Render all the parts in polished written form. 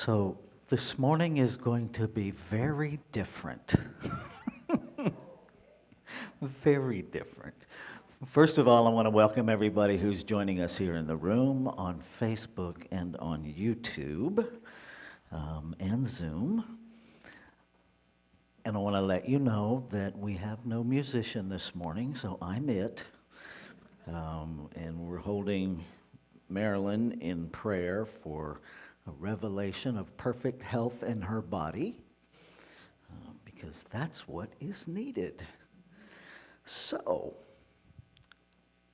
So this morning is going to be very different. Very different. First of all, I want to welcome everybody who's joining us here in the room, on Facebook and on YouTube, and Zoom. And I want to let you know that we have no musician this morning, so I'm it. And we're holding Marilyn in prayer for a revelation of perfect health in her body, because that's what is needed. So,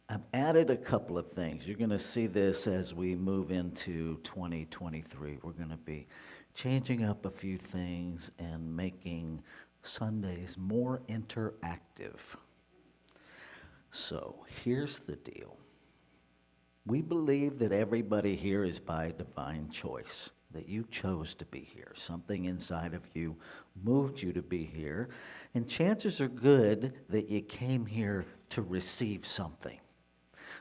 I've added a couple of things. You're going to see this as we move into 2023. We're going to be changing up a few things and making Sundays more interactive. So, here's the deal. We believe that everybody here is by divine choice, that you chose to be here. Something inside of you moved you to be here, and chances are good that you came here to receive something.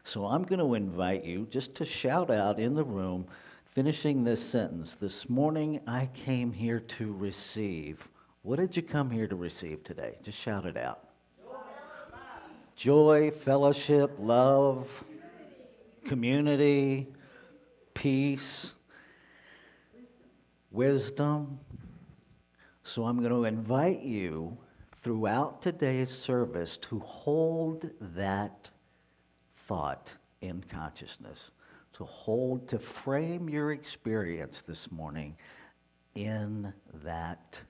So I'm going to invite you just to shout out in the room, finishing this sentence, "This morning I came here to receive." What did you come here to receive today? Just shout it out. Joy, fellowship, love, community, peace, wisdom. So I'm going to invite you throughout today's service to hold that thought in consciousness, to frame your experience this morning in that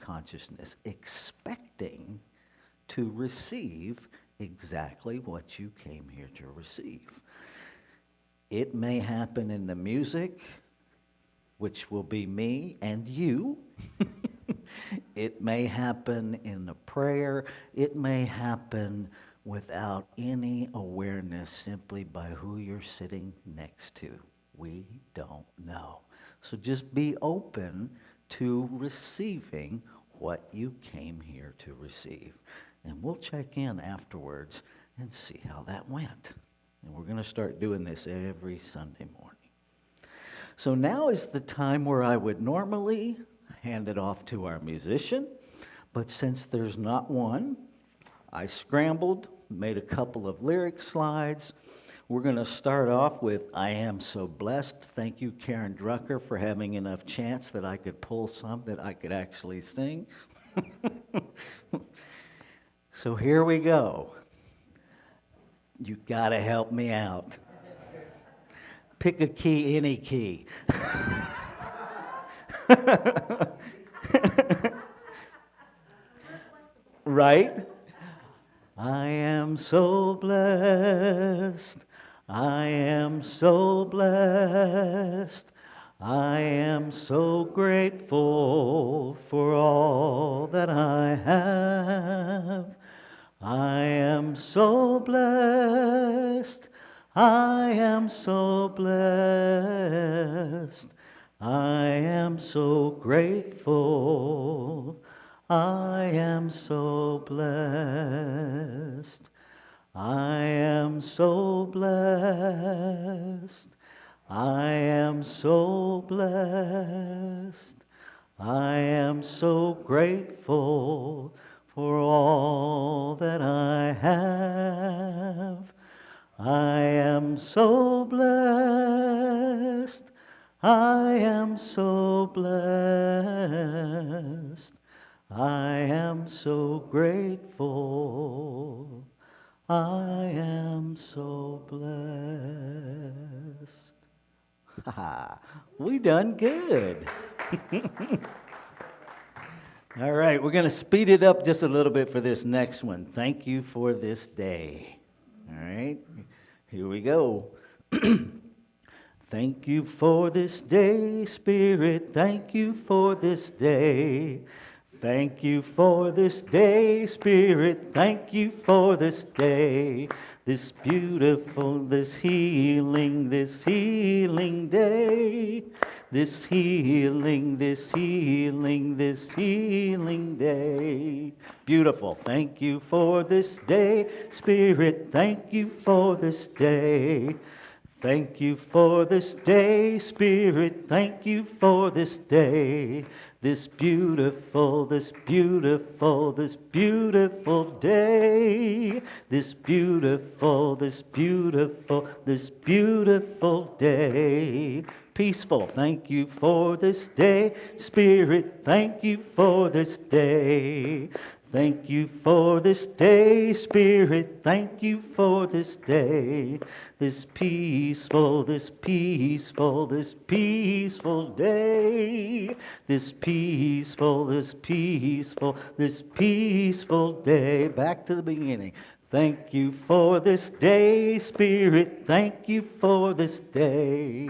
consciousness, expecting to receive exactly what you came here to receive. It may happen in the music, which will be me and you. It may happen in the prayer. It may happen without any awareness, simply by who you're sitting next to. We don't know. So just be open to receiving what you came here to receive. And we'll check in afterwards and see how that went. And we're going to start doing this every Sunday morning. So now is the time where I would normally hand it off to our musician, but since there's not one, I scrambled, made a couple of lyric slides. We're going to start off with "I Am So Blessed." Thank you, Karen Drucker, for having enough chance that I could pull some that I could actually sing. So here we go. You got to help me out. Pick a key, any key. Right? I am so blessed. I am so blessed. I am so grateful for all that I have. I am so blessed. I am so blessed. I am so grateful. I am so blessed. I am so blessed. I am so blessed. I am so grateful for all that I have. I am so blessed. I am so blessed. I am so grateful. I am so blessed. We done good. All right, we're going to speed it up just a little bit for this next one. Thank you for this day. All right, here we go. Thank you for this day, Spirit. Thank you for this day. Thank you for this day, Spirit. Thank you for this day. This beautiful, this healing day. This healing day. Beautiful. Thank you for this day, Spirit. Thank you for this day. Thank you for this day, Spirit. Thank you for this day. This beautiful day. This beautiful day. Peaceful. Thank you for this day, Spirit. Thank you for this day. Thank you for this day, Spirit. Thank you for this day. This peaceful day. This peaceful day. Back to the beginning. Thank you for this day, Spirit. Thank you for this day.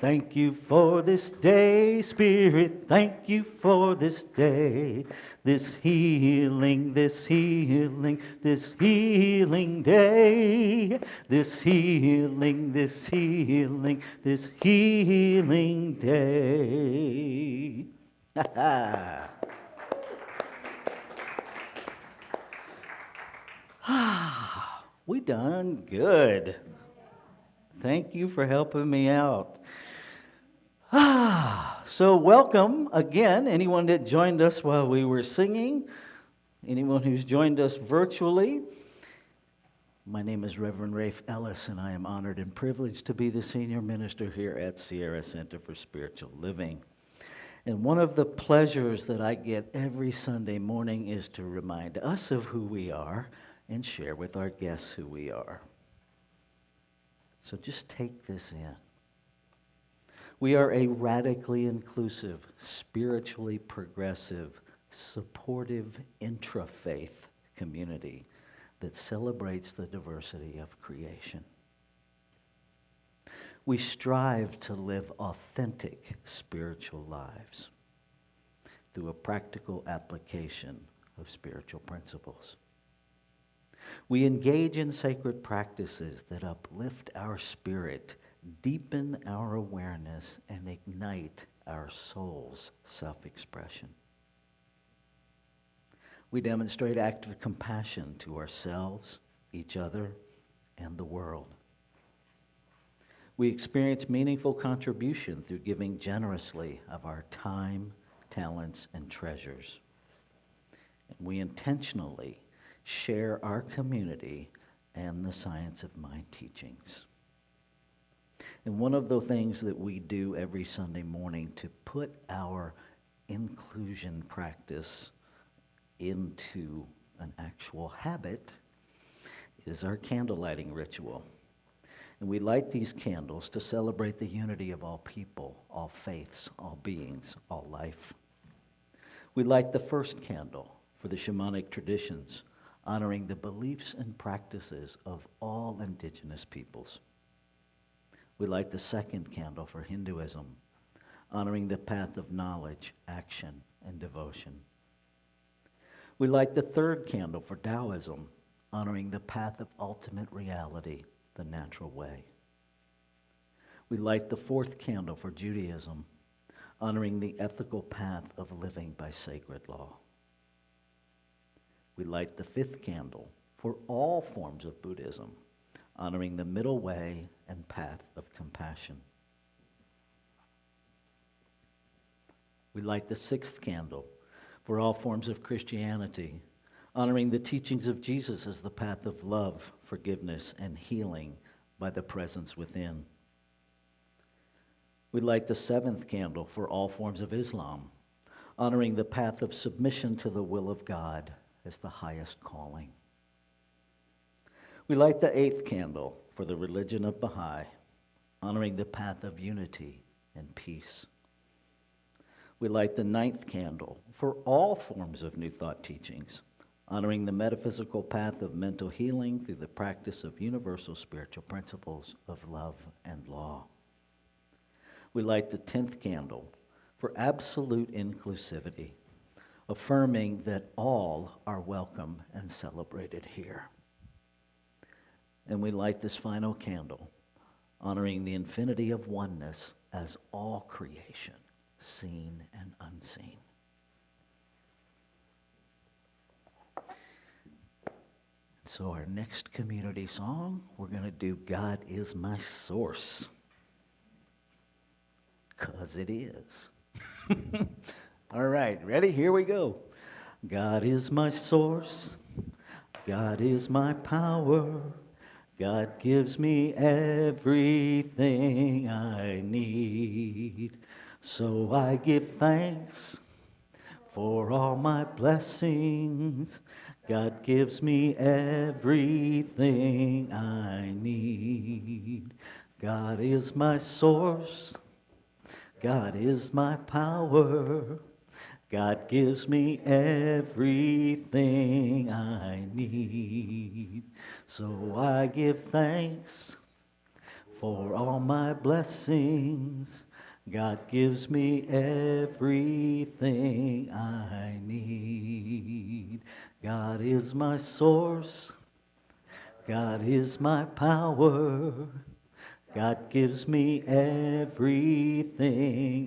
Thank you for this day, Spirit. Thank you for this day. This healing day. This healing day. We done good. Thank you for helping me out. So welcome again, anyone that joined us while we were singing, anyone who's joined us virtually. My name is Reverend Rafe Ellis, and I am honored and privileged to be the senior minister here at Sierra Center for Spiritual Living. And one of the pleasures that I get every Sunday morning is to remind us of who we are and share with our guests who we are. So just take this in. We are a radically inclusive, spiritually progressive, supportive, intra-faith community that celebrates the diversity of creation. We strive to live authentic spiritual lives through a practical application of spiritual principles. We engage in sacred practices that uplift our spirit, deepen our awareness, and ignite our soul's self-expression. We demonstrate active compassion to ourselves, each other, and the world. We experience meaningful contribution through giving generously of our time, talents, and treasures. And we intentionally share our community and the science of mind teachings. And one of the things that we do every Sunday morning to put our inclusion practice into an actual habit is our candle lighting ritual. And we light these candles to celebrate the unity of all people, all faiths, all beings, all life. We light the first candle for the shamanic traditions, honoring the beliefs and practices of all indigenous peoples. We light the second candle for Hinduism, honoring the path of knowledge, action, and devotion. We light the third candle for Taoism, honoring the path of ultimate reality, the natural way. We light the fourth candle for Judaism, honoring the ethical path of living by sacred law. We light the fifth candle for all forms of Buddhism, honoring the middle way and path of compassion. We light the sixth candle for all forms of Christianity, honoring the teachings of Jesus as the path of love, forgiveness, and healing by the presence within. We light the seventh candle for all forms of Islam, honoring the path of submission to the will of God as the highest calling. We light the eighth candle for the religion of Baha'i, honoring the path of unity and peace. We light the ninth candle for all forms of New Thought teachings, honoring the metaphysical path of mental healing through the practice of universal spiritual principles of love and law. We light the 10th candle for absolute inclusivity, affirming that all are welcome and celebrated here. And we light this final candle, honoring the infinity of oneness as all creation, seen and unseen. So So our next community song, we're going to do God is My Source. 'Cause it is. All right, ready? Here we go. God is my source. God is my power. God gives me everything I need. So I give thanks for all my blessings. God gives me everything I need. God is my source. God is my power. God gives me everything I need. So I give thanks for all my blessings. God gives me everything I need. God is my source. God is my power. God gives me everything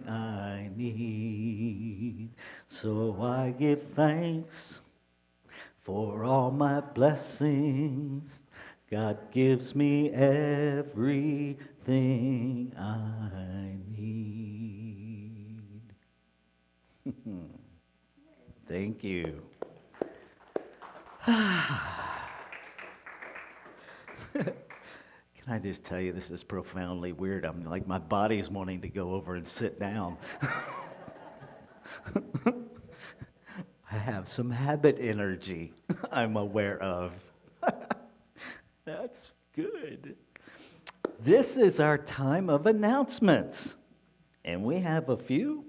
I need. So I give thanks for all my blessings. God gives me everything I need. Thank you. Can I just tell you, this is profoundly weird. I'm like, my body's wanting to go over and sit down. I have some habit energy I'm aware of. That's good. This is our time of announcements, and we have a few.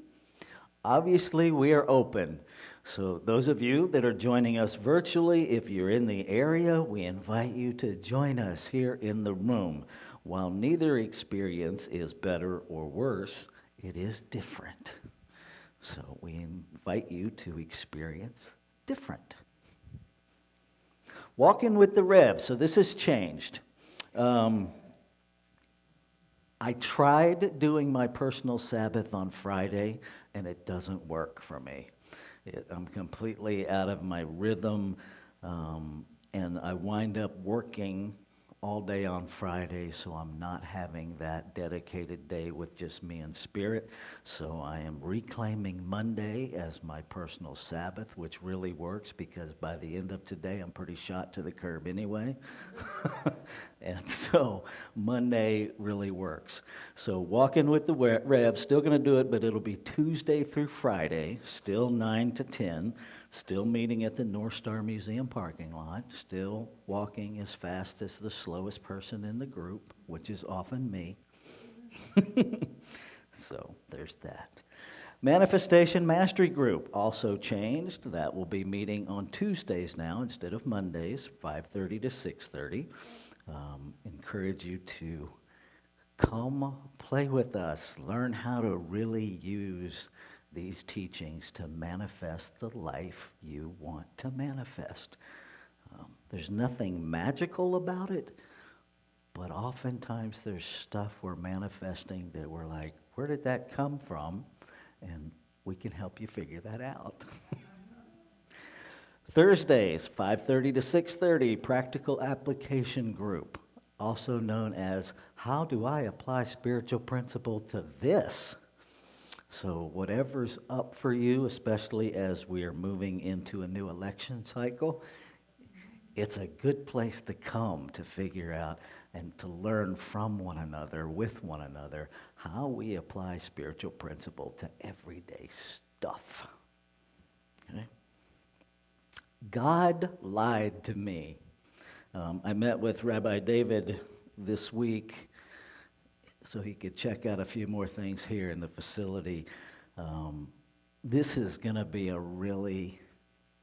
Obviously, we are open. So those of you that are joining us virtually, if you're in the area, we invite you to join us here in the room. While neither experience is better or worse, it is different. So we invite you to experience different. Walking with the Rev. So this has changed. I tried doing my personal Sabbath on Friday, and it doesn't work for me. I'm completely out of my rhythm, and I wind up working all day on Friday, so I'm not having that dedicated day with just me and Spirit. So I am reclaiming Monday as my personal Sabbath, which really works because by the end of today, I'm pretty shot to the curb anyway. And so Monday really works. So walking with the Rev, still going to do it, but it'll be Tuesday through Friday, still 9 to 10. Still meeting at the North Star Museum parking lot, still walking as fast as the slowest person in the group, which is often me. So there's that. Manifestation Mastery Group also changed. That will be meeting on Tuesdays now instead of Mondays, 5:30 to 6:30. Encourage you to come play with us, learn how to really use these teachings to manifest the life you want to manifest. There's nothing magical about it, but oftentimes there's stuff we're manifesting that we're like, where did that come from? And we can help you figure that out. Thursdays, 5:30 to 6:30, Practical Application Group, also known as How Do I Apply Spiritual Principle to This? So whatever's up for you, especially as we are moving into a new election cycle, it's a good place to come to figure out and to learn from one another, with one another, how we apply spiritual principle to everyday stuff. Okay? God lied to me. I met with Rabbi David this week so he could check out a few more things here in the facility. This is going to be a really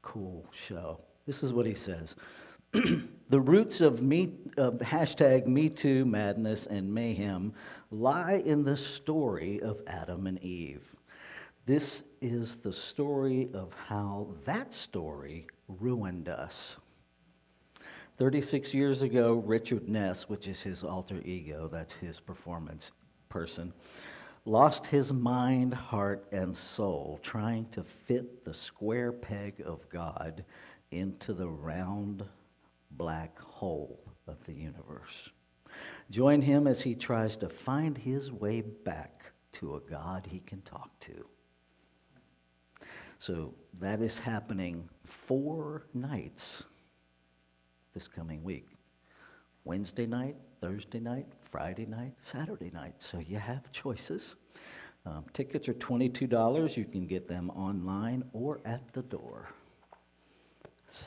cool show. This is what he says. The roots of hashtag #MeToo madness and mayhem lie in the story of Adam and Eve. This is the story of how that story ruined us. 36 years ago, Richard Ness, which is his alter ego, that's his performance person, lost his mind, heart, and soul trying to fit the square peg of God into the round black hole of the universe. Join him as he tries to find his way back to a God he can talk to. So that is happening 4 nights this coming week. Wednesday night, Thursday night, Friday night, Saturday night. So you have choices. Tickets are $22. You can get them online or at the door.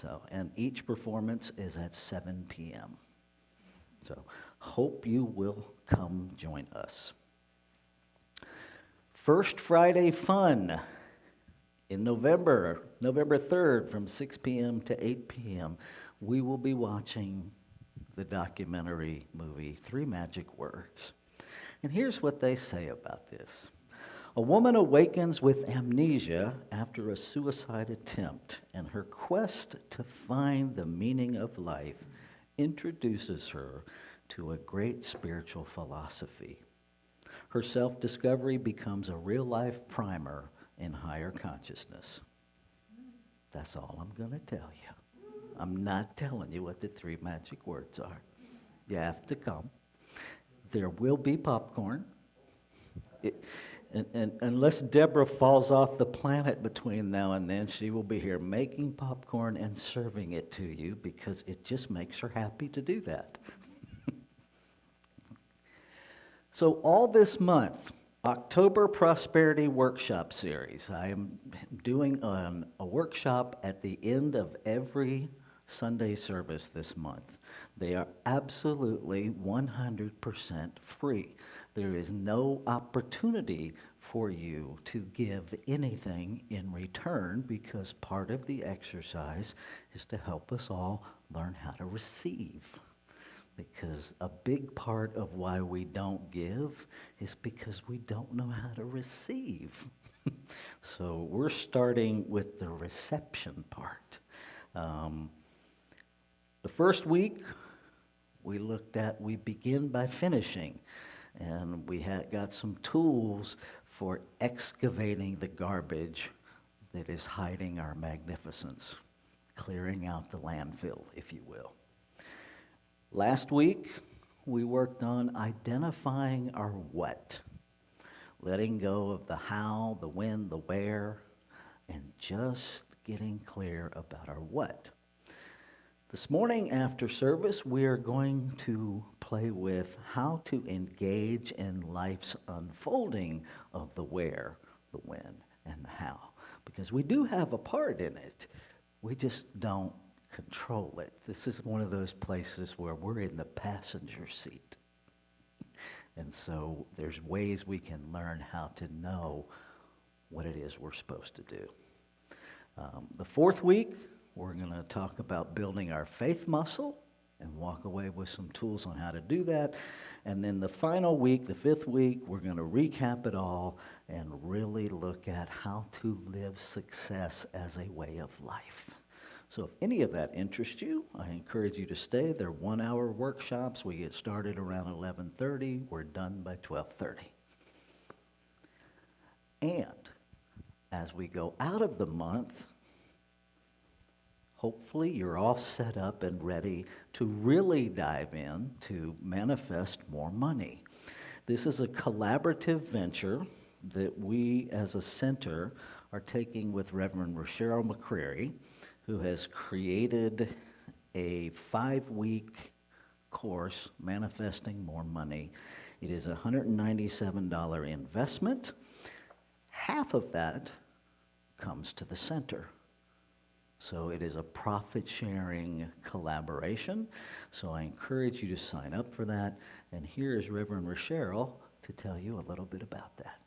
So, and each performance is at 7 p.m. So hope you will come join us. First Friday Fun in November 3rd from 6 p.m. to 8 p.m. We will be watching the documentary movie 3 Magic Words. And here's what they say about this. A woman awakens with amnesia after a suicide attempt, and her quest to find the meaning of life introduces her to a great spiritual philosophy. Her self-discovery becomes a real-life primer in higher consciousness. That's all I'm going to tell you. I'm not telling you what the 3 magic words are. You have to come. There will be popcorn. And unless Deborah falls off the planet between now and then, she will be here making popcorn and serving it to you because it just makes her happy to do that. So all this month, October Prosperity Workshop Series. I am doing a workshop at the end of every Sunday service this month. They are absolutely 100% free. There is no opportunity for you to give anything in return because part of the exercise is to help us all learn how to receive. Because a big part of why we don't give is because we don't know how to receive. So we're starting with the reception part. The first week we begin by finishing. And we got some tools for excavating the garbage that is hiding our magnificence, clearing out the landfill, if you will. Last week, we worked on identifying our what, letting go of the how, the when, the where, and just getting clear about our what. This morning after service, we are going to play with how to engage in life's unfolding of the where, the when, and the how. Because we do have a part in it. We just don't control it. This is one of those places where we're in the passenger seat. And so there's ways we can learn how to know what it is we're supposed to do. The fourth week, we're going to talk about building our faith muscle and walk away with some tools on how to do that. And then the final week, the 5th week, we're going to recap it all and really look at how to live success as a way of life. So if any of that interests you, I encourage you to stay. They're 1-hour workshops. We get started around 11:30. We're done by 12:30. And as we go out of the month, hopefully you're all set up and ready to really dive in to manifest more money. This is a collaborative venture that we as a center are taking with Reverend Cheryl McCreary, who has created a 5-week course, Manifesting More Money. It is a $197 investment. Half of that comes to the center. So it is a profit-sharing collaboration. So I encourage you to sign up for that. And here is Reverend Cheryl to tell you a little bit about that.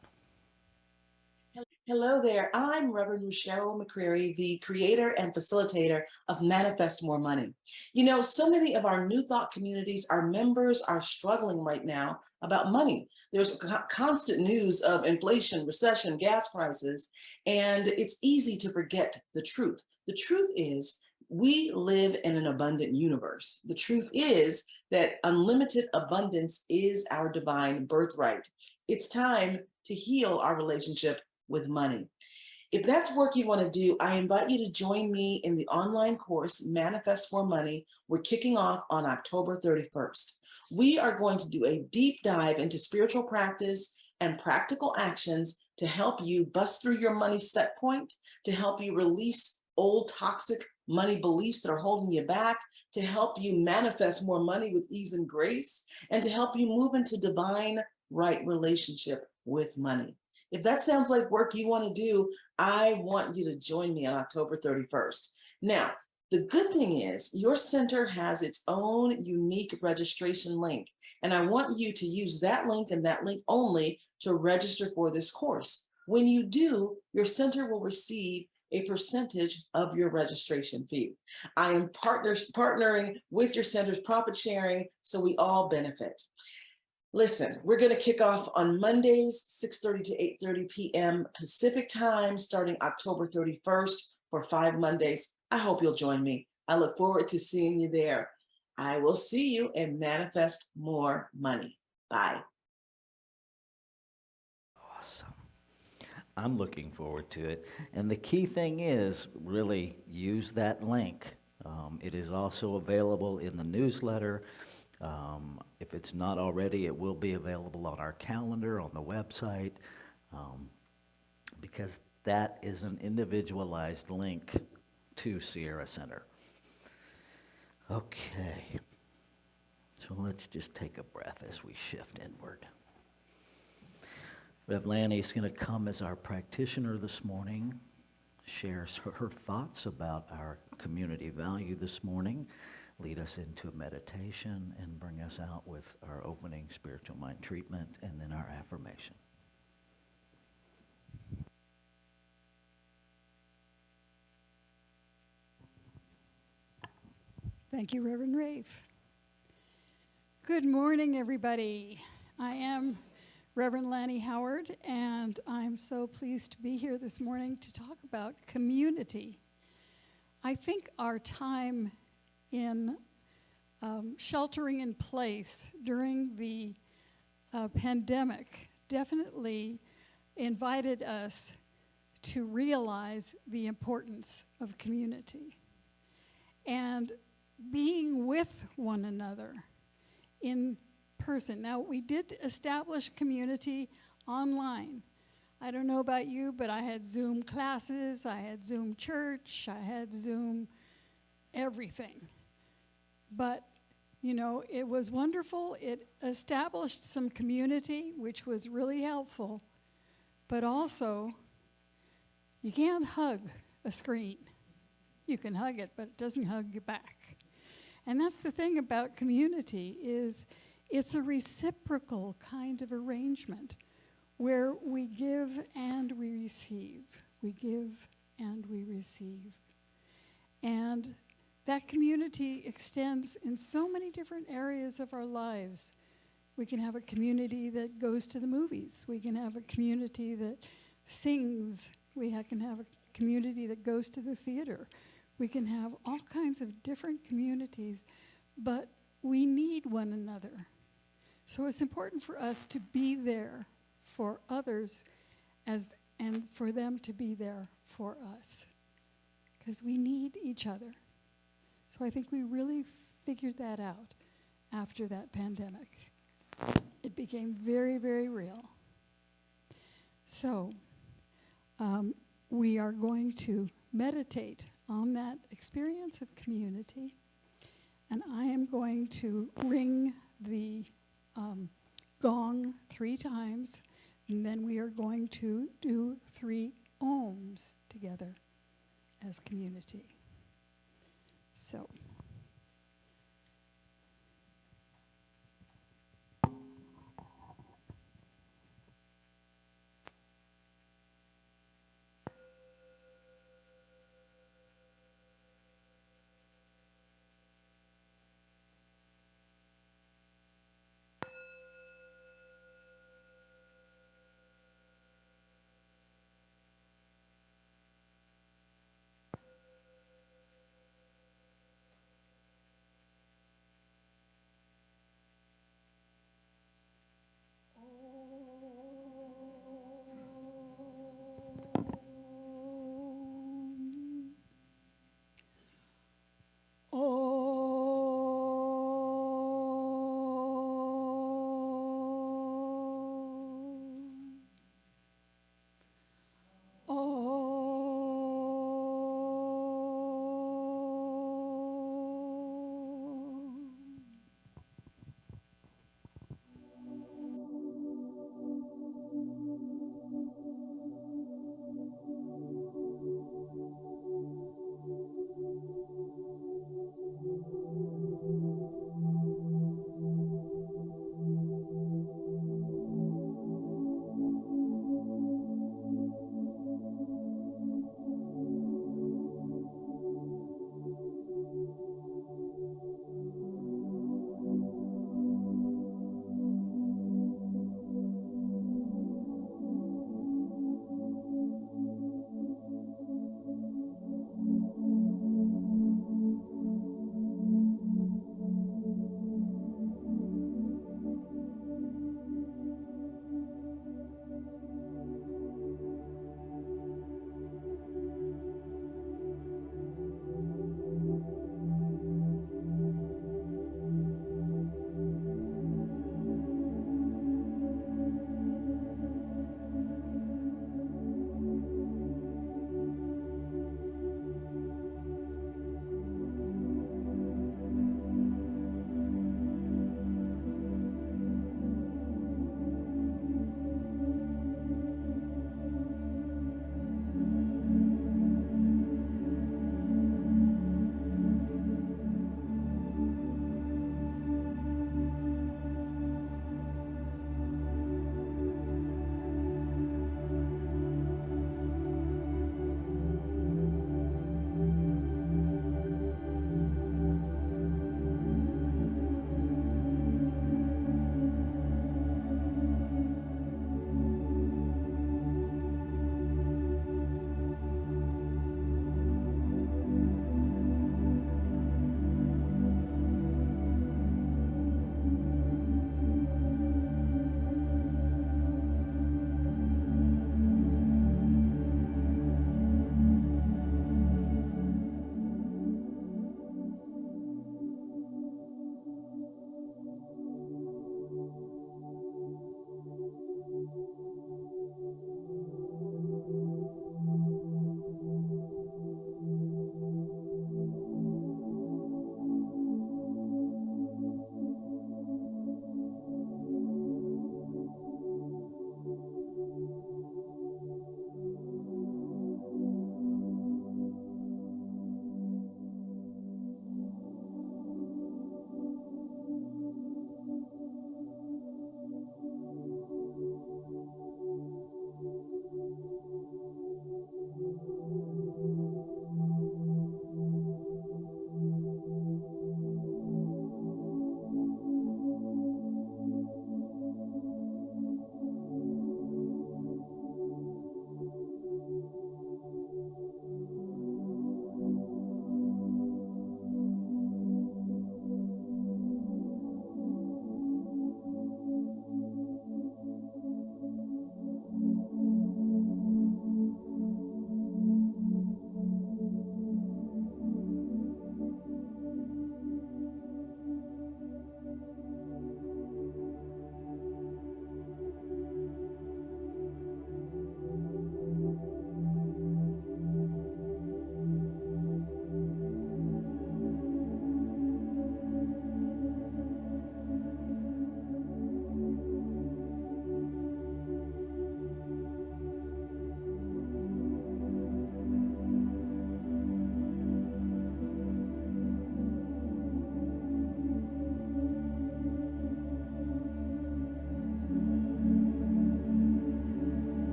Hello there. I'm Reverend Cheryl McCreary, the creator and facilitator of Manifest More Money. You know, so many of our New Thought communities, our members are struggling right now about money. There's constant news of inflation, recession, gas prices, and it's easy to forget the truth. The truth is we live in an abundant universe. The truth is that unlimited abundance is our divine birthright. It's time to heal our relationship with money. If that's work you want to do, I invite you to join me in the online course, Manifest More Money. We're kicking off on October 31st. We are going to do a deep dive into spiritual practice and practical actions to help you bust through your money set point, to help you release old toxic money beliefs that are holding you back, to help you manifest more money with ease and grace, and to help you move into divine right relationship with money. If that sounds like work you want to do, I want you to join me on October 31st. Now, the good thing is your center has its own unique registration link, and I want you to use that link and that link only to register for this course. When you do, your center will receive a percentage of your registration fee. I am partnering with your center's profit sharing, so we all benefit. Listen, we're going to kick off on Mondays, 6:30 to 8:30 p.m. Pacific time, starting October 31st for 5 Mondays. I hope you'll join me. I look forward to seeing you there. I will see you and manifest more money. Bye. Awesome. I'm looking forward to it. And the key thing is really use that link. It is also available in the newsletter. If it's not already, it will be available on our calendar, on the website, because that is an individualized link to Sierra Center. Okay, so let's just take a breath as we shift inward. Rev Lanny's going to come as our practitioner this morning, shares her thoughts about our community value this morning, lead us into a meditation, and bring us out with our opening spiritual mind treatment and then our affirmation. Thank you, Reverend Rafe. Good morning, everybody. I am Reverend Lanny Howard, and I'm so pleased to be here this morning to talk about community. I think our time in sheltering in place during the pandemic definitely invited us to realize the importance of community and being with one another in person. Now, we did establish community online. I don't know about you, but I had Zoom classes, I had Zoom church, I had Zoom everything. But, you know, it was wonderful. It established some community, which was really helpful. But also, you can't hug a screen. You can hug it, but it doesn't hug you back. And that's the thing about community is it's a reciprocal kind of arrangement where we give and we receive. We give and we receive. And that community extends in so many different areas of our lives. We can have a community that goes to the movies. We can have a community that sings. We can have a community that goes to the theater. We can have all kinds of different communities, but we need one another. So it's important for us to be there for others and for them to be there for us, because we need each other. So I think we really figured that out after that pandemic. It became very, very real. So we are going to meditate on that experience of community, and I am going to ring the gong 3 times, and then we are going to do 3 ohms together as community. So.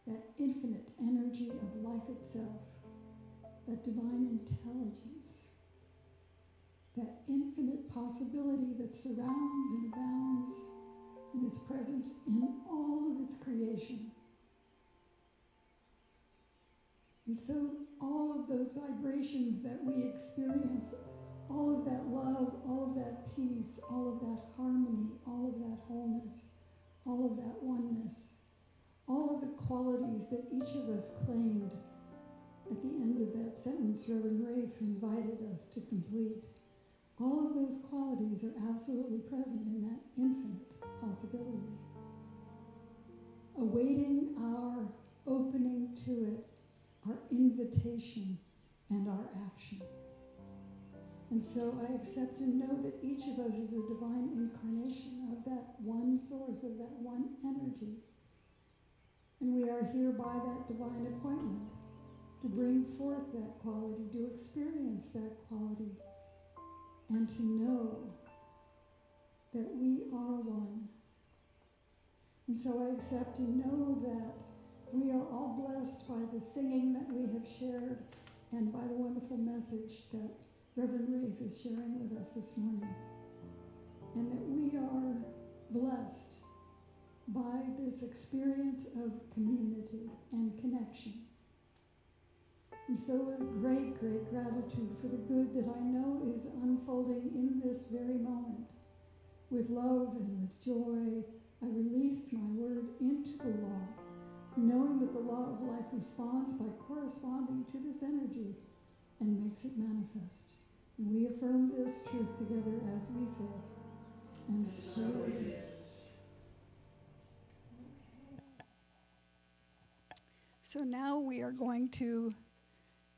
that infinite energy of life itself, that divine intelligence, that infinite possibility that surrounds and abounds and is present in all of its creation. And so all of those vibrations that we experience, all of that love, all of that peace, all of that harmony, all of that wholeness, all of that oneness, all of the qualities that each of us claimed at the end of that sentence Reverend Rafe invited us to complete, all of those qualities are absolutely present in that infinite possibility, awaiting our opening to it, our invitation, and our action. And so I accept and know that each of us is a divine incarnation of that one source, of that one energy. And we are here by that divine appointment to bring forth that quality, to experience that quality, and to know that we are one. And so I accept and know that we are all blessed by the singing that we have shared and by the wonderful message that Reverend Rafe is sharing with us this morning. And that we are blessed by this experience of community and connection. And so with great, great gratitude for the good that I know is unfolding in this very moment, with love and with joy, I release my word into the law, knowing that the law of life responds by corresponding to this energy and makes it manifest. And we affirm this truth together as we say, and so it is. So now we are going to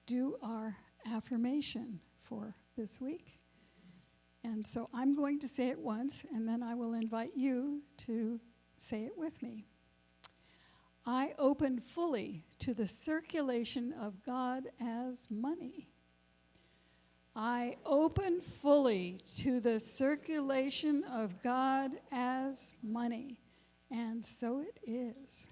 do our affirmation for this week. And so I'm going to say it once, and then I will invite you to say it with me. I open fully to the circulation of God as money. I open fully to the circulation of God as money. And so it is.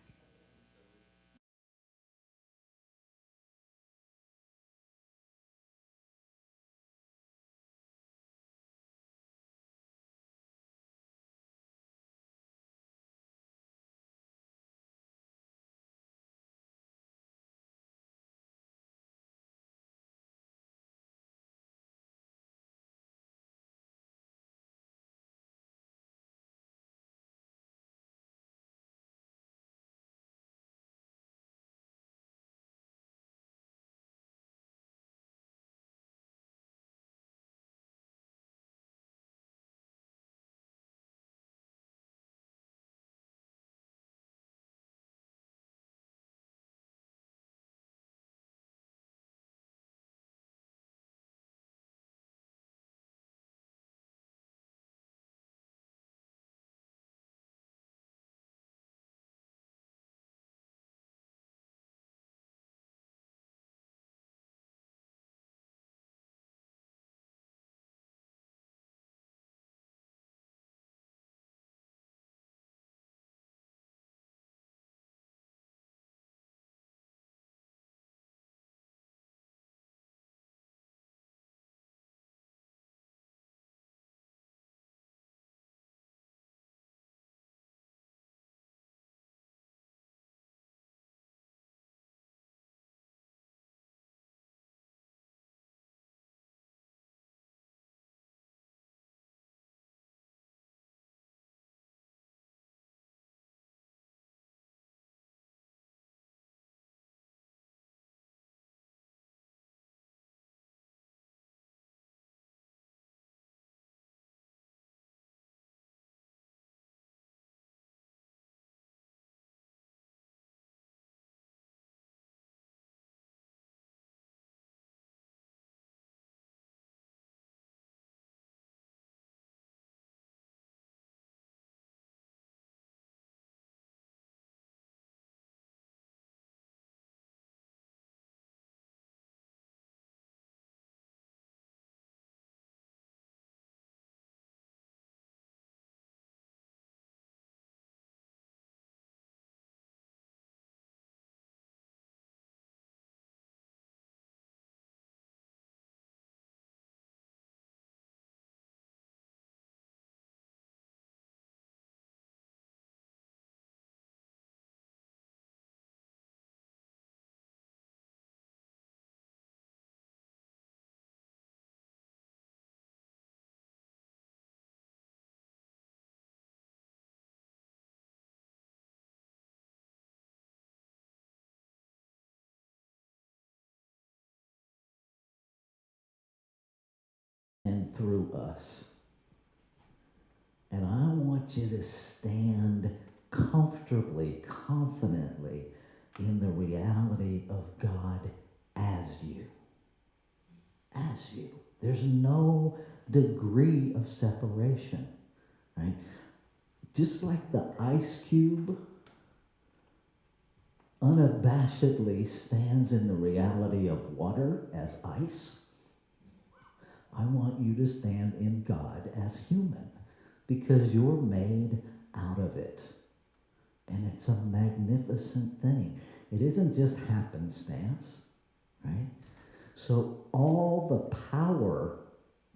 and through us. And I want you to stand comfortably, confidently in the reality of God as you. As you. There's no degree of separation, right? Just like the ice cube unabashedly stands in the reality of water as ice, I want you to stand in God as human, because you're made out of it. And it's a magnificent thing. It isn't just happenstance, right? So all the power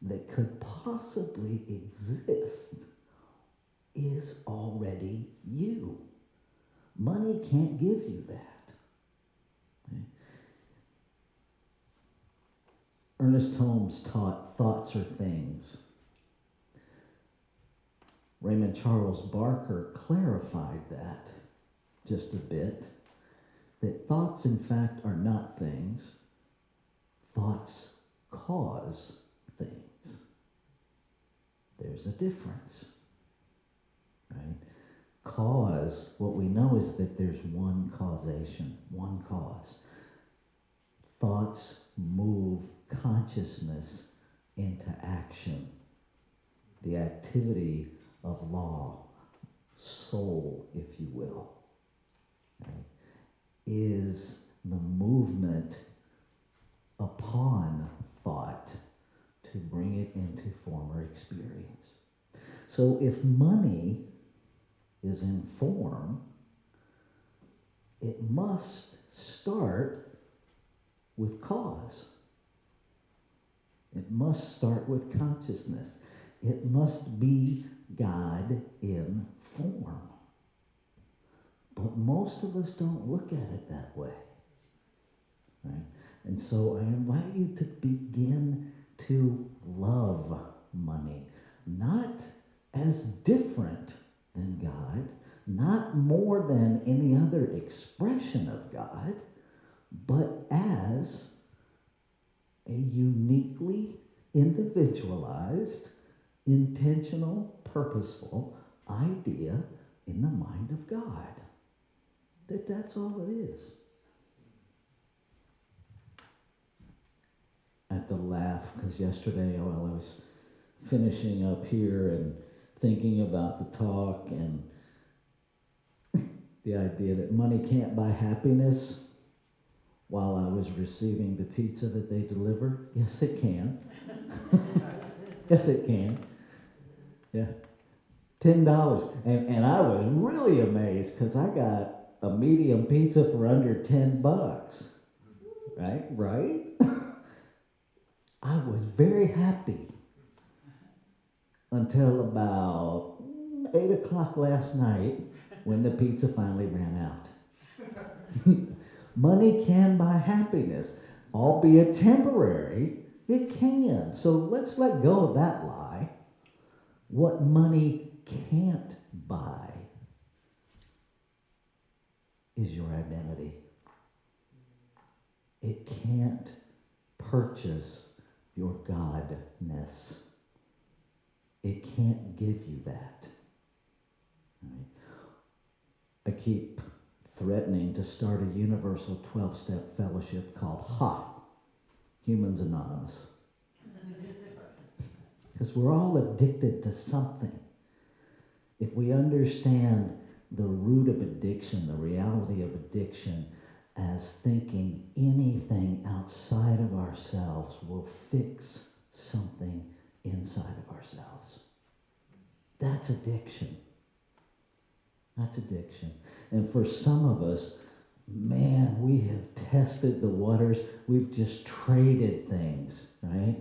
that could possibly exist is already you. Money can't give you that. Okay? Ernest Holmes taught thoughts are things. Raymond Charles Barker clarified that just a bit, that thoughts in fact are not things. Thoughts cause things. There's a difference, right? Cause, what we know is that there's one causation, one cause. Thoughts move consciousness into action. The activity of law, soul, if you will, right, is the movement upon thought to bring it into former experience. So if money is in form, it must start with cause. It must start with consciousness. It must be God in form. But most of us don't look at it that way, right? And so I invite you to begin to love money, not as different than God, not more than any other expression of God, but as a uniquely individualized, intentional, purposeful idea in the mind of God. That's all it is. I have to laugh because yesterday while I was finishing up here and thinking about the talk and the idea that money can't buy happiness, while I was receiving the pizza that they delivered, yes it can. Yes it can. Yeah. $10. And I was really amazed because I got a medium pizza for under $10. Right? Right? I was very happy until about 8 o'clock last night when the pizza finally ran out. Money can buy happiness, albeit temporary. It can. So let's let go of that lie. What money can't buy is your identity. It can't purchase your godness. It can't give you that. Right? I keep threatening to start a universal 12-step fellowship called Humans Anonymous. Because we're all addicted to something. If we understand the root of addiction, the reality of addiction, as thinking anything outside of ourselves will fix something inside of ourselves. That's addiction. That's addiction. And for some of us, man, we have tested the waters. We've just traded things, right?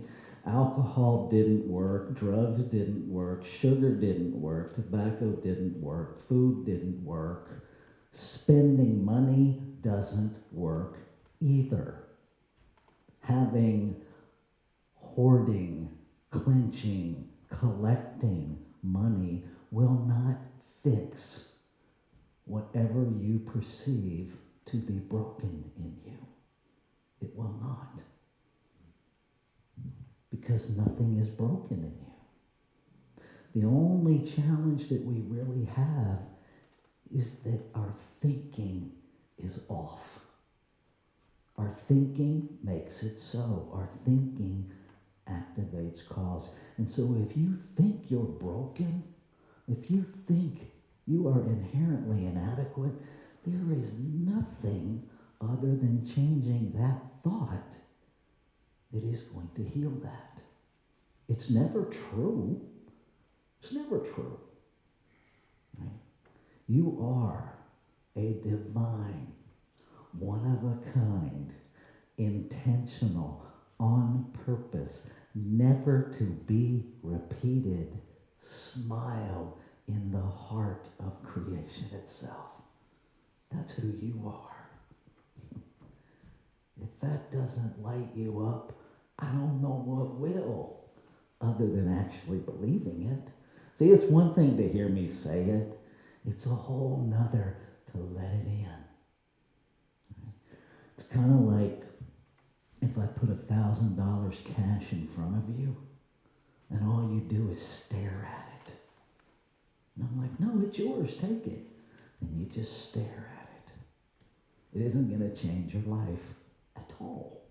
Alcohol didn't work. Drugs didn't work. Sugar didn't work. Tobacco didn't work. Food didn't work. Spending money doesn't work either. Hoarding, clenching, collecting money will not fix whatever you perceive to be broken in you. It will not. because nothing is broken in you. The only challenge that we really have is that our thinking is off. Our thinking makes it so. Our thinking activates cause. And so if you think you're broken, if you think you are inherently inadequate, there is nothing other than changing that thought that is going to heal that. It's never true. It's never true. Right? You are a divine, one of a kind, intentional, on purpose, never to be repeated smile in the heart of creation itself. That's who you are. If that doesn't light you up, I don't know what will, other than actually believing it. See, it's one thing to hear me say it. It's a whole nother to let it in. It's kind of like if I put $1,000 cash in front of you, and all you do is stare at it. And I'm like, no, it's yours, take it. And you just stare at it. It isn't going to change your life at all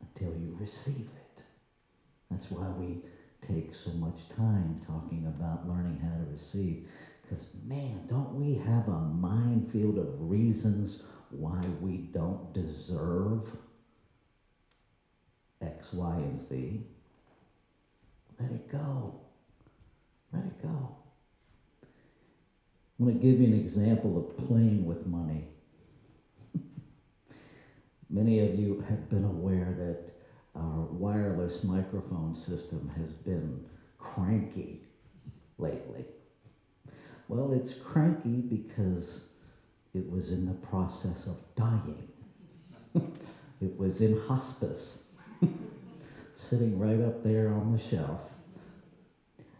until you receive it. That's why we take so much time talking about learning how to receive. Because, man, don't we have a minefield of reasons why we don't deserve X, Y, and Z? Let it go. Let it go. I'm going to give you an example of playing with money. Many of you have been aware that our wireless microphone system has been cranky lately. Well, it's cranky because it was in the process of dying. It was in hospice, sitting right up there on the shelf.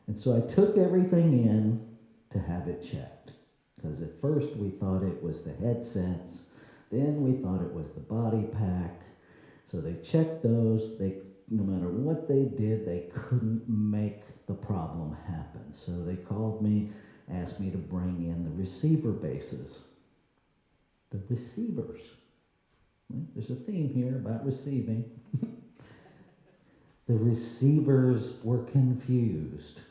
And so I took everything in to have it checked. Because at first we thought it was the headsets, then we thought it was the body pack. So they checked those. No matter what they did, they couldn't make the problem happen. So they called me, asked me to bring in the receiver bases. The receivers. Right? There's a theme here about receiving. The receivers were confused.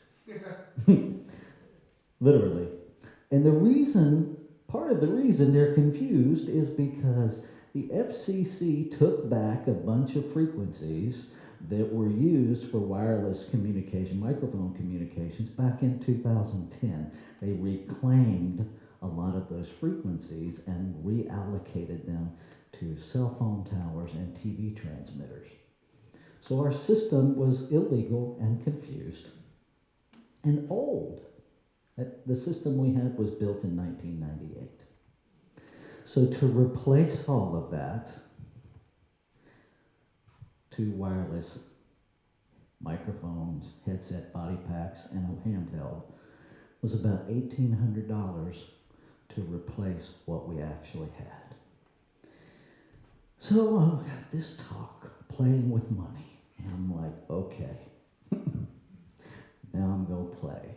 Literally. And part of the reason they're confused is because the FCC took back a bunch of frequencies that were used for wireless communication, microphone communications, back in 2010. They reclaimed a lot of those frequencies and reallocated them to cell phone towers and TV transmitters. So our system was illegal and confused and old. The system we had was built in 1998. So to replace all of that to wireless microphones, headset body packs, and a handheld was about $1,800 to replace what we actually had. So I got this talk, playing with money. And I'm like, okay, now I'm going to play.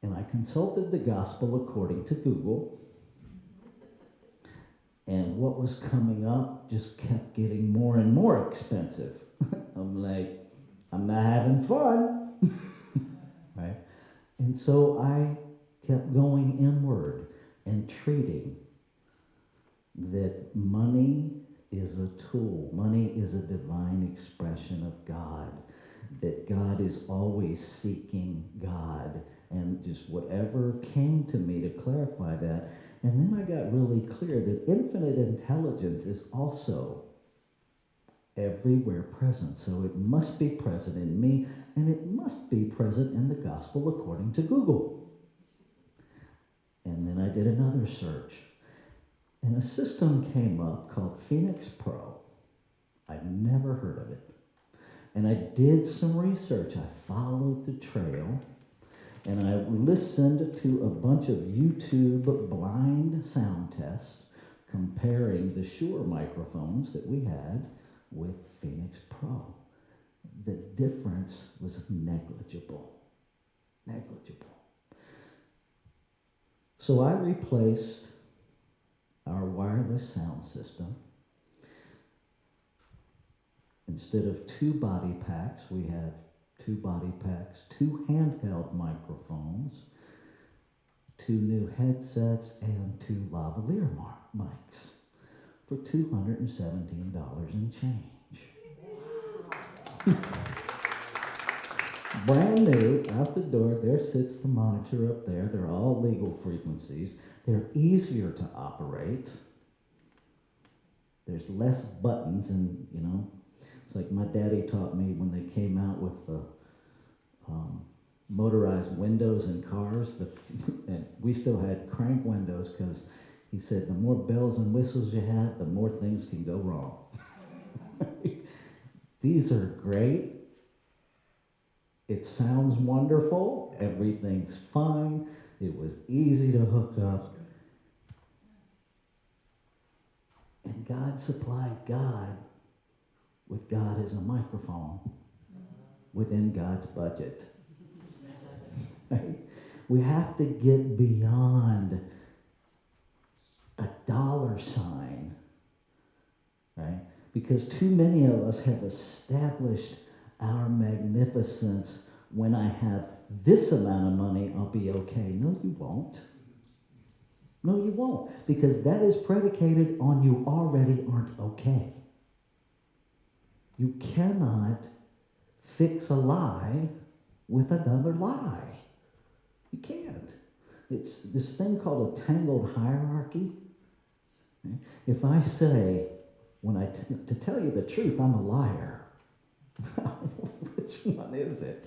And I consulted the gospel according to Google. And what was coming up just kept getting more and more expensive. I'm like, I'm not having fun. Right? And so I kept going inward and treating that money is a tool. Money is a divine expression of God. That God is always seeking God. And just whatever came to me to clarify that. And then I got really clear that infinite intelligence is also everywhere present. So it must be present in me, and it must be present in the gospel according to Google. And then I did another search. And a system came up called Phoenix Pro. I'd never heard of it. And I did some research. I followed the trail. And I listened to a bunch of YouTube blind sound tests comparing the Shure microphones that we had with Phoenix Pro. The difference was negligible. Negligible. So I replaced our wireless sound system. Instead of 2 body packs, we have 2 body packs, 2 handheld microphones, 2 new headsets, and 2 lavalier mics for $217 and change. Brand new, out the door, there sits the monitor up there. They're all legal frequencies. They're easier to operate. There's less buttons, and it's like my daddy taught me when they came out with the motorized windows in cars, and we still had crank windows because he said the more bells and whistles you have, the more things can go wrong. These are great. It sounds wonderful. Everything's fine. It was easy to hook up. And God supplied God with God as a microphone within God's budget. Right? We have to get beyond a dollar sign, right? Because too many of us have established our magnificence. When I have this amount of money, I'll be okay. No, you won't. No, you won't. Because that is predicated on you already aren't okay. You cannot fix a lie with another lie. You can't. It's this thing called a tangled hierarchy. If I say, to tell you the truth, I'm a liar. Which one is it?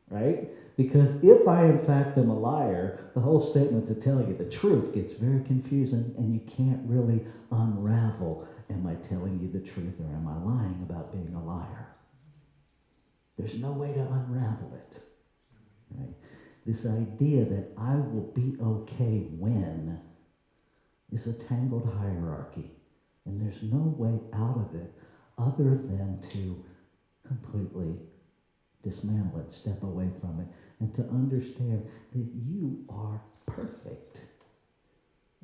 Right? Because if I in fact am a liar, the whole statement to tell you the truth gets very confusing, and you can't really unravel, am I telling you the truth or am I lying about being a liar? There's no way to unravel it. Right? This idea that I will be okay when is a tangled hierarchy, and there's no way out of it other than to completely dismantle it, step away from it, and to understand that you are perfect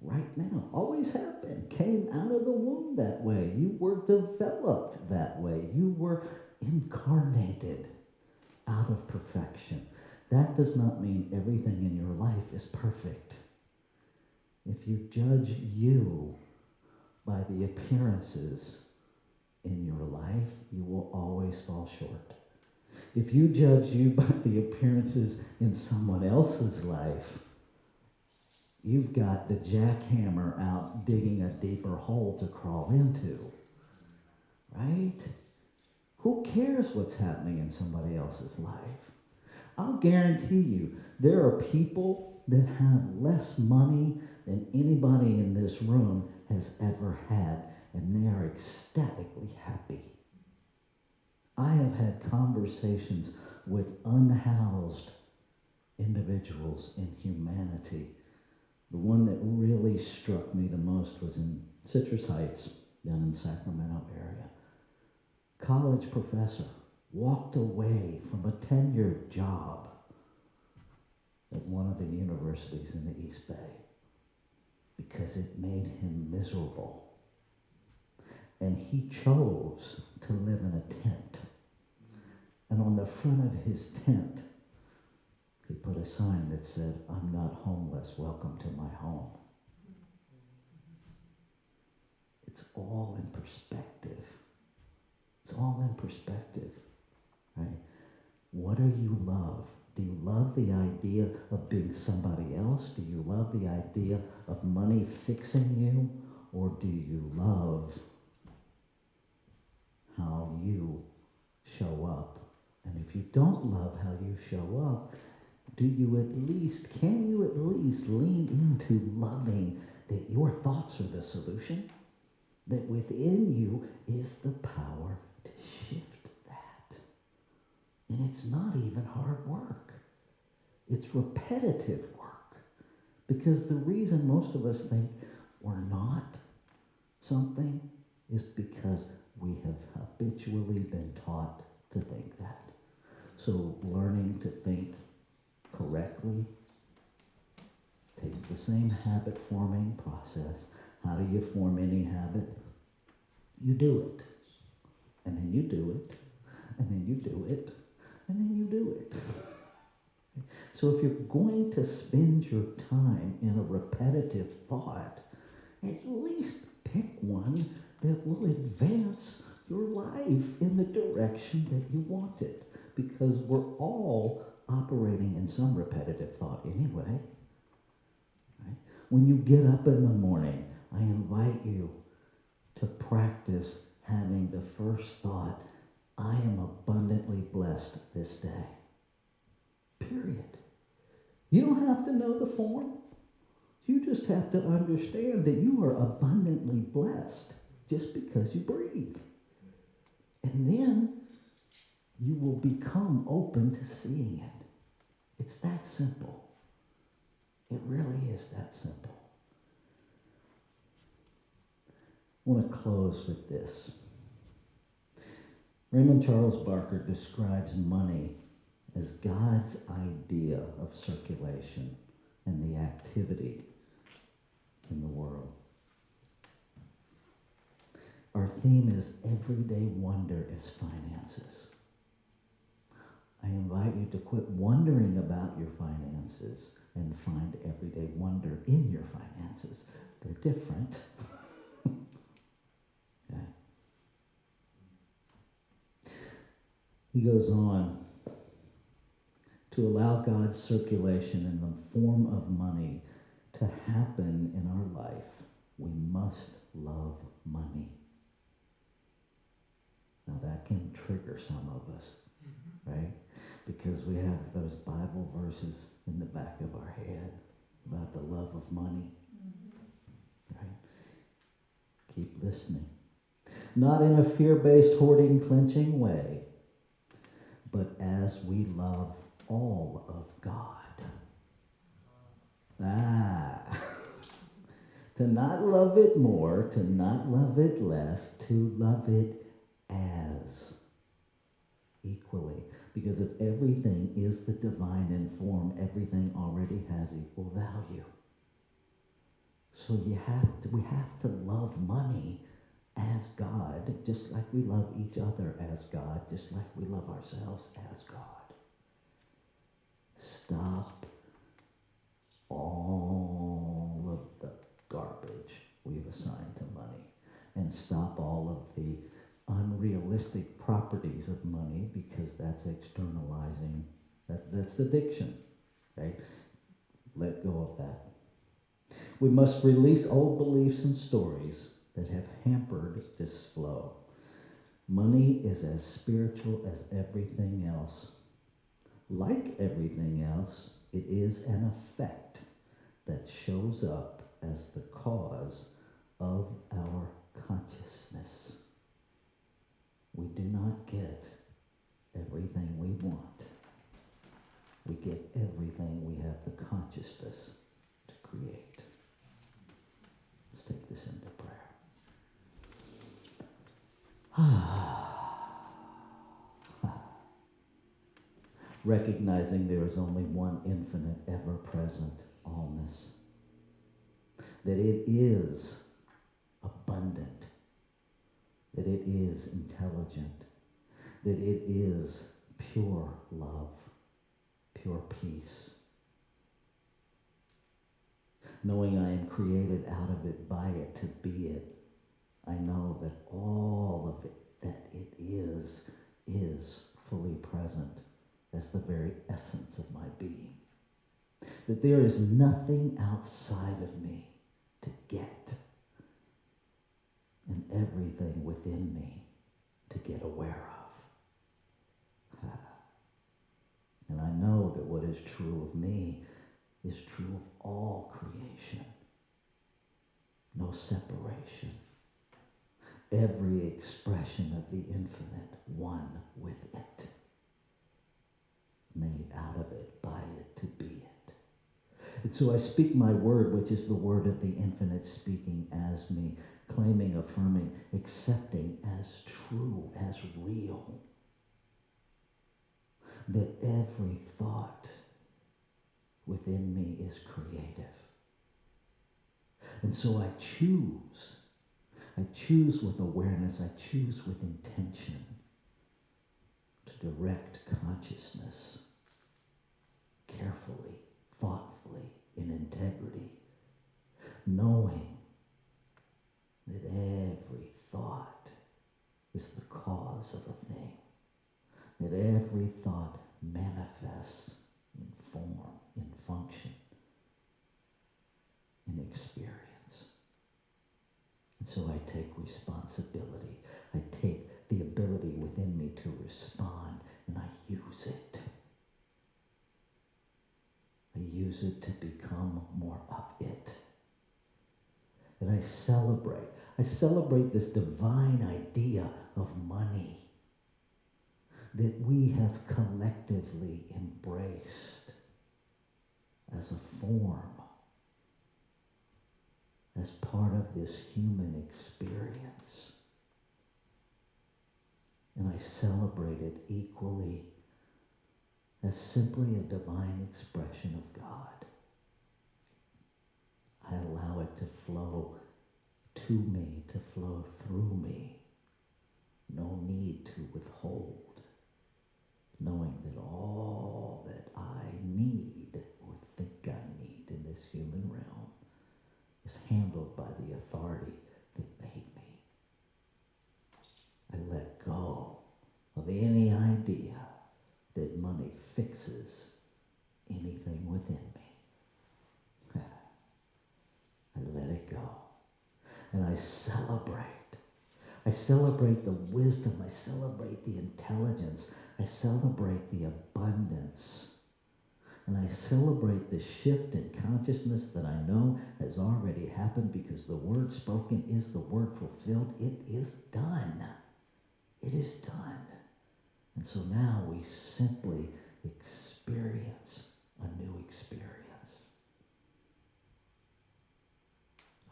right now. Always have been. Came out of the womb that way. You were developed that way. You were incarnated out of perfection. That does not mean everything in your life is perfect. If you judge you by the appearances in your life, you will always fall short. If you judge you by the appearances in someone else's life, you've got the jackhammer out digging a deeper hole to crawl into, right? Who cares what's happening in somebody else's life? I'll guarantee you, there are people that have less money than anybody in this room has ever had, and they are ecstatically happy. I have had conversations with unhoused individuals in humanity. The one that really struck me the most was in Citrus Heights, down in the Sacramento area. College professor walked away from a tenured job at one of the universities in the East Bay because it made him miserable. And he chose to live in a tent. And on the front of his tent, he put a sign that said, "I'm not homeless, welcome to my home." It's all in perspective. It's all in perspective, right? What do you love? Do you love the idea of being somebody else? Do you love the idea of money fixing you? Or do you love how you show up? And if you don't love how you show up, can you at least lean into loving that your thoughts are the solution? That within you is the power to shift that. And it's not even hard work. It's repetitive work. Because the reason most of us think we're not something is because we have habitually been taught to think that. So learning to think correctly takes the same habit forming process. How do you form any habit? You do it. And then you do it. And then you do it. And then you do it. So if you're going to spend your time in a repetitive thought, at least pick one that will advance your life in the direction that you want it. Because we're all operating in some repetitive thought anyway. Right? When you get up in the morning, I invite you to practice having the first thought, I am abundantly blessed this day. Period. You don't have to know the form. You just have to understand that you are abundantly blessed just because you breathe. And then you will become open to seeing it. It's that simple. It really is that simple. I want to close with this. Raymond Charles Barker describes money as God's idea of circulation and the activity in the world. Our theme is everyday wonder as finances. I invite you to quit wondering about your finances and find everyday wonder in your finances. They're different. Okay. He goes on to allow God's circulation in the form of money to happen in our life. We must love money. Now that can trigger some of us, right? Because we have those Bible verses in the back of our head about the love of money, right? Keep listening. Not in a fear-based, hoarding, clenching way, but as we love all of God. To not love it more, to not love it less, to love it as equally. Because if everything is the divine in form, everything already has equal value. So we have to love money as God, just like we love each other as God, just like we love ourselves as God. Stop all of the garbage we've assigned to money, and stop all of the unrealistic properties of money, because that's externalizing, that's addiction, okay? Let go of that. We must release old beliefs and stories that have hampered this flow. Money is as spiritual as everything else. Like everything else, it is an effect that shows up as the cause of our consciousness. We do not get everything we want. We get everything we have the consciousness to create. Let's take this into prayer. Recognizing there is only one infinite, ever-present allness. That it is abundant. That it is intelligent. That it is pure love, pure peace. Knowing I am created out of it, by it, to be it, I know that all of it, that it is fully present as the very essence of my being. That there is nothing outside of me to get, and everything within me to get aware of. And I know that what is true of me is true of all creation. No separation. Every expression of the infinite, one with it. Made out of it, by it, to be it. And so I speak my word, which is the word of the infinite speaking as me, claiming, affirming, accepting as true, as real, that every thought within me is creative. And so I choose with awareness, I choose with intention to direct consciousness carefully, thoughtfully, in integrity, knowing that every thought is the cause of a thing, that every thought manifests in form, in function, in experience. And so I take responsibility. I take the ability within me to respond, and I use it. I use it to become more of it. And I celebrate this divine idea of money that we have collectively embraced as a form, as part of this human experience. And I celebrate it equally as simply a divine expression of God. I allow it to flow to me, to flow through me. No need to withhold, knowing that all that I need or think I need in this human realm is handled by the authority that made me. I let go of any idea that money fixes anything within me. I let it go. And I celebrate. I celebrate the wisdom. I celebrate the intelligence. I celebrate the abundance. And I celebrate the shift in consciousness that I know has already happened, because the word spoken is the word fulfilled. It is done. It is done. And so now we simply experience a new experience.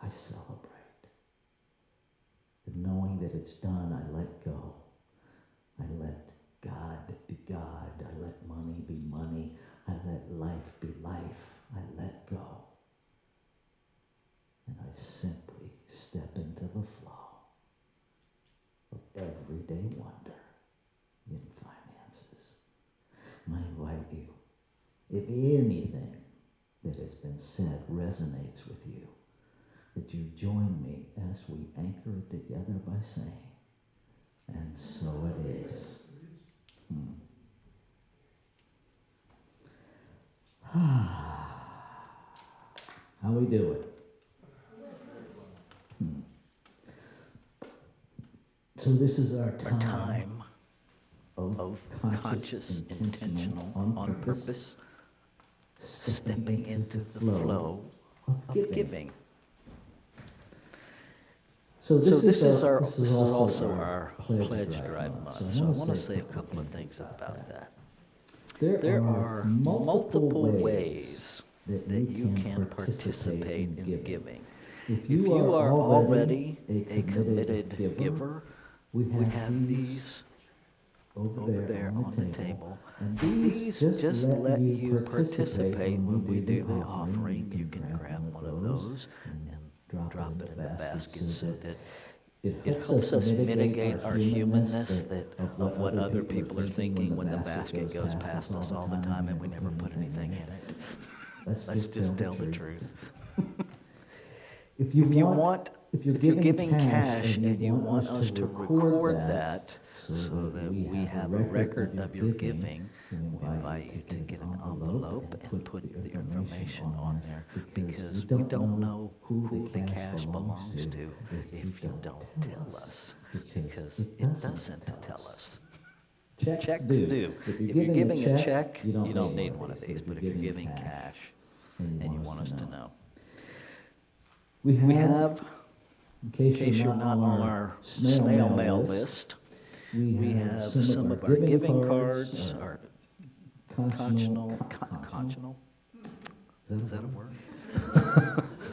I celebrate. And knowing that it's done, I let go. I let God be God. I let money be money. I let life be life. I let go. And I simply step into the flow of everyday wonder in finances. And I invite you, if anything that has been said resonates with you, that you join me as we anchor it together by saying, and so it is. How we doing? So this is our time of conscious, intentional, on purpose, stepping into the flow of giving. So this is also our pledge drive month. So I want to say a couple of things about that. There are multiple ways that you can participate in giving. If you are already a committed giver, we have these over there on the table. And these just let you participate when we do the offering. You can grab one of those and drop it in the basket so that it helps us mitigate our humanness of what other people are thinking when the basket goes past us all the time and we never put anything in it. Let's just tell the truth. If you're giving cash and you want us to record that so that we have a record of your giving, we invite you to get an envelope and put the information on there, because we don't know who the cash belongs to if you don't tell us, because it doesn't tell us. Checks do. If you're giving a check, you don't need one of these, but if you're giving cash and you want us to know. We have, in case you're not on our snail mail list, we have some of our giving cards, our conscious, is that a word?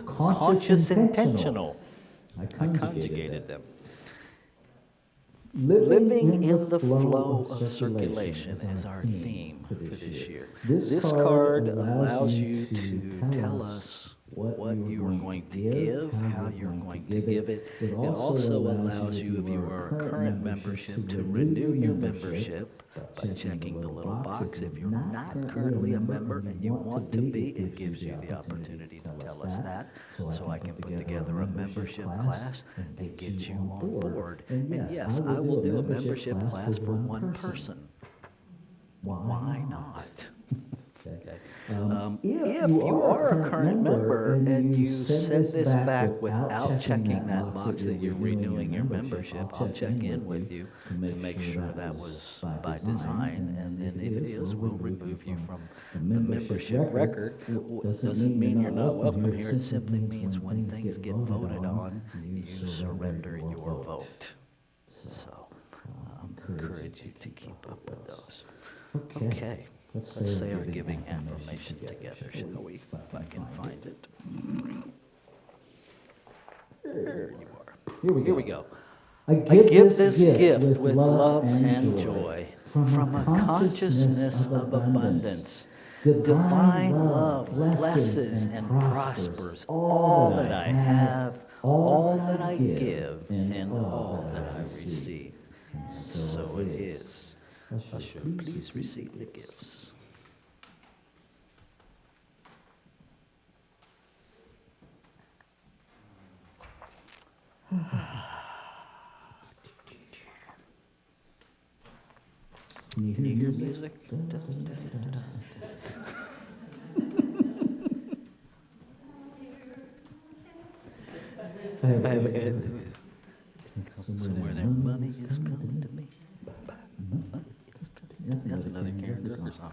Conscious intentional I conjugated them. Living in the flow of circulation is our theme for this year. This card allows you to tell us what you are going to give, how you're going to give it. It also allows you, if you are a current membership, to renew your membership by checking the little box. If you're not currently a member and you want to be, it gives you the opportunity to tell us that, so I can put together a membership class and get you on board. And yes, I will do a membership class for one person. Why not? Okay. If you are a current member and you send this back without checking that box that you're renewing your membership, I'll check in with you to make sure that was by design. And then if it is, we'll remove you from the membership record. Doesn't mean you're not welcome here. It simply means when things get voted on, you surrender your vote. So I encourage you to keep up with those. Okay. Let's say our giving affirmation together, shall we? If I can find it. There you are. Here we go. I give this gift with love and joy from a consciousness of abundance. Divine love blesses and prospers all that I have, all that I give, and all that I receive. And so it is. Usher, please receive the gifts. Can you hear music? Somewhere there, money is coming to me. That's another Karen Drucker song.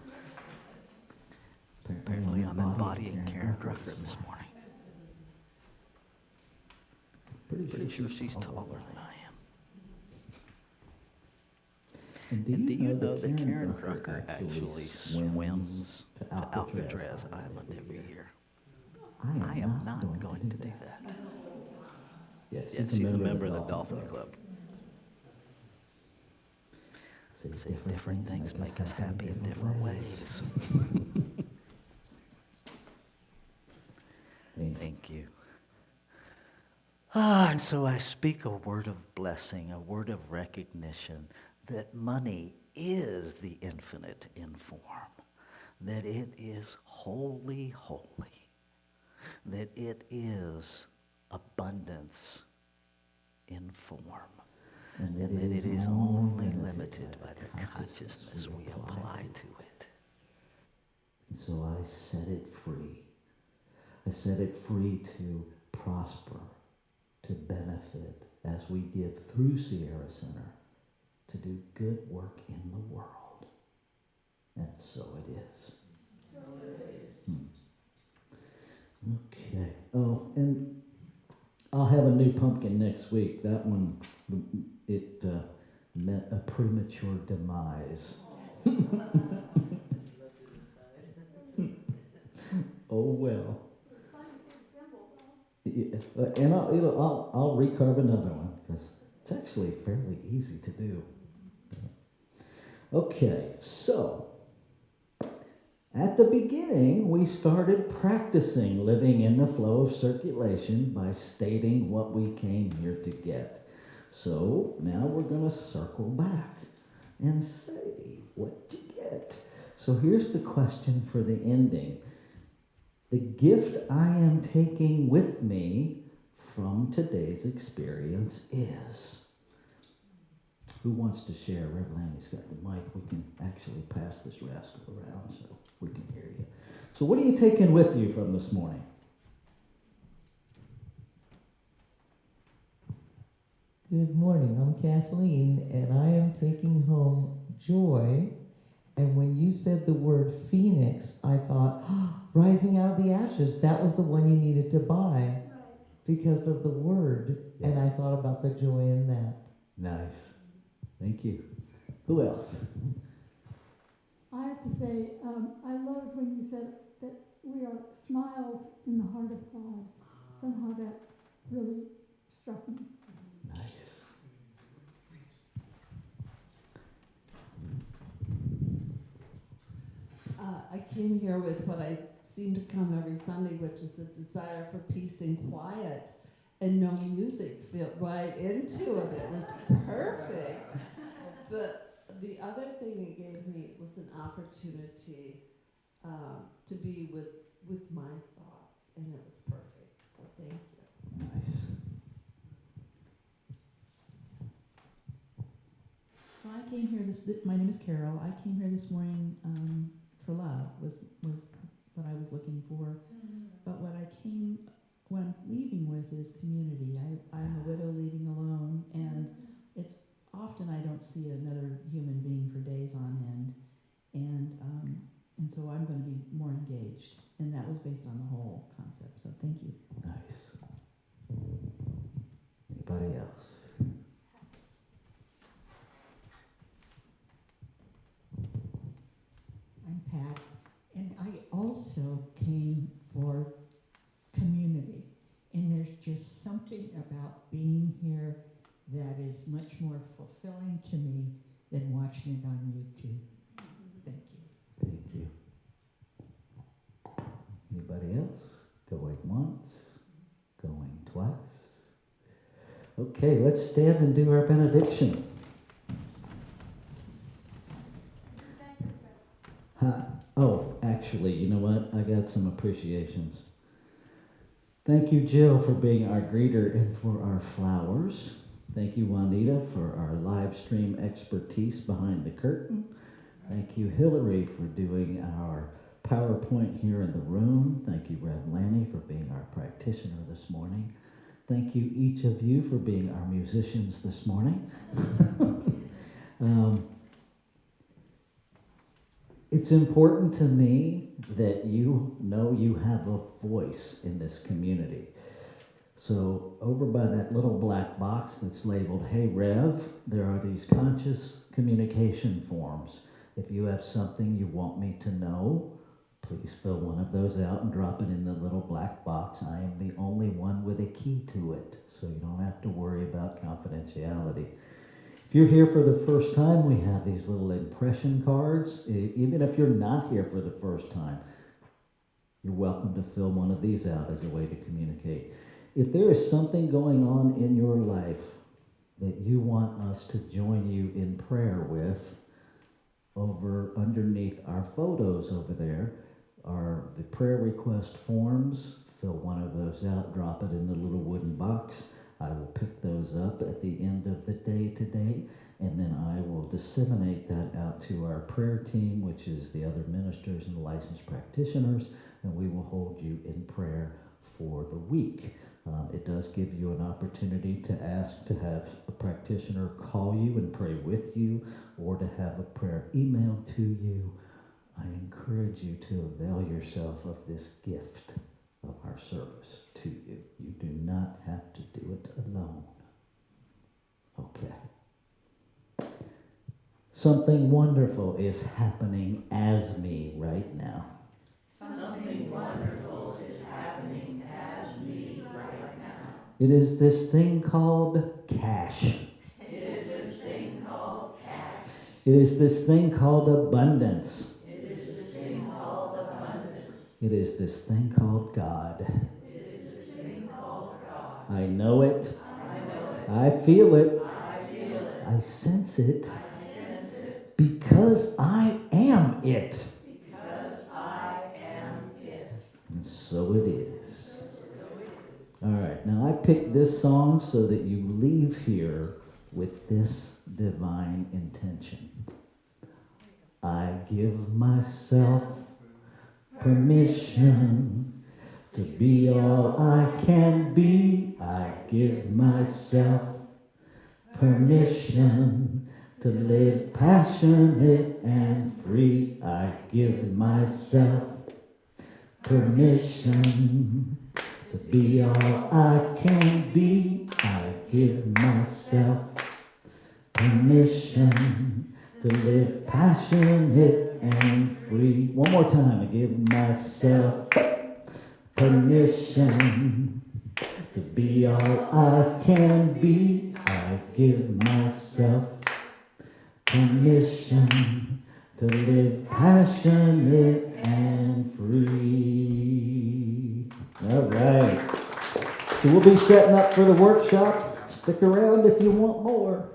Apparently I'm embodying Karen Drucker this morning. Pretty sure she's taller than I am. And do you know that Karen Drucker actually swims to Alcatraz Island every year? I am not going to do that. Yeah, she's a member of the Dolphin Club. See, different things make us happy in different ways. Thank you. And so I speak a word of blessing, a word of recognition that money is the infinite in form, that it is wholly holy, that it is abundance in form, and that it is only limited by the consciousness we apply to it. And so I set it free. I set it free to prosper, to benefit as we give through Sierra Center, to do good work in the world. And so it is. So it is. Okay. Oh, and I'll have a new pumpkin next week. That one, it met a premature demise. Oh well. Yeah, and I'll recarve another one because it's actually fairly easy to do. Okay, so at the beginning, we started practicing living in the flow of circulation by stating what we came here to get. So now we're going to circle back and say, what did you get? So here's the question for the ending. The gift I am taking with me from today's experience is... Who wants to share? Reverend Lanny's got the mic. We can actually pass this rascal around so we can hear you. So what are you taking with you from this morning? Good morning. I'm Kathleen, and I am taking home joy. And when you said the word phoenix, I thought, rising out of the ashes, that was the one you needed to buy because of the word. Yeah. And I thought about the joy in that. Nice. Thank you. Who else? I have to say, I loved when you said that we are smiles in the heart of God. Somehow that really strong. Nice. I came here with what I seem to come every Sunday, which is a desire for peace and quiet, and no music fit right into it. It was perfect. But the other thing it gave me was an opportunity to be with my thoughts, and it was perfect. So thank you. Nice. So I came here my name is Carol. I came here this morning for love was what I was looking for. But what I'm leaving with is community. I'm a widow leaving alone, and it's often I don't see another human being for days on end. And so I'm going to be more engaged. And that was based on the whole concept. So thank you. Nice. Anybody else? I'm Pat, and I also came for community. And there's just something about being here that is much more fulfilling to me than watching it on YouTube. Thank you. Thank you. Anybody else? Going once? Going twice? Okay, let's stand and do our benediction. Oh, actually, you know what? I got some appreciations. Thank you, Jill, for being our greeter and for our flowers. Thank you, Juanita, for our live stream expertise behind the curtain. Thank you, Hillary, for doing our PowerPoint here in the room. Thank you, Rev Lanny, for being our practitioner this morning. Thank you, each of you, for being our musicians this morning. It's important to me that you know you have a voice in this community. So over by that little black box that's labeled, "Hey Rev," there are these conscious communication forms. If you have something you want me to know, please fill one of those out and drop it in the little black box. I am the only one with a key to it, so you don't have to worry about confidentiality. If you're here for the first time, we have these little impression cards. Even if you're not here for the first time, you're welcome to fill one of these out as a way to communicate. If there is something going on in your life that you want us to join you in prayer with, over underneath our photos over there are the prayer request forms. Fill one of those out, drop it in the little wooden box. I will pick those up at the end of the day today, and then I will disseminate that out to our prayer team, which is the other ministers and licensed practitioners, and we will hold you in prayer for the week. It does give you an opportunity to ask to have a practitioner call you and pray with you, or to have a prayer emailed to you. I encourage you to avail yourself of this gift of our service to you. You do not have to do it alone. Okay. Something wonderful is happening as me right now. Something wonderful is happening as me right now. It is this thing called cash. It is this thing called cash. It is this thing called abundance. It is this thing called abundance. It is this thing called God. It is this thing called God. I know it. I know it. I feel it. I feel it. I sense it. I sense it. Because I am it. Because I am it. And so it is. All right, now I picked this song so that you leave here with this divine intention. I give myself permission to be all I can be. I give myself permission to live passionate and free. I give myself permission to be all I can be. I give myself permission to live passionate and free. One more time. I give myself permission To be all I can be, I give myself permission to live passionate and free. All right. So we'll be setting up for the workshop. Stick around if you want more.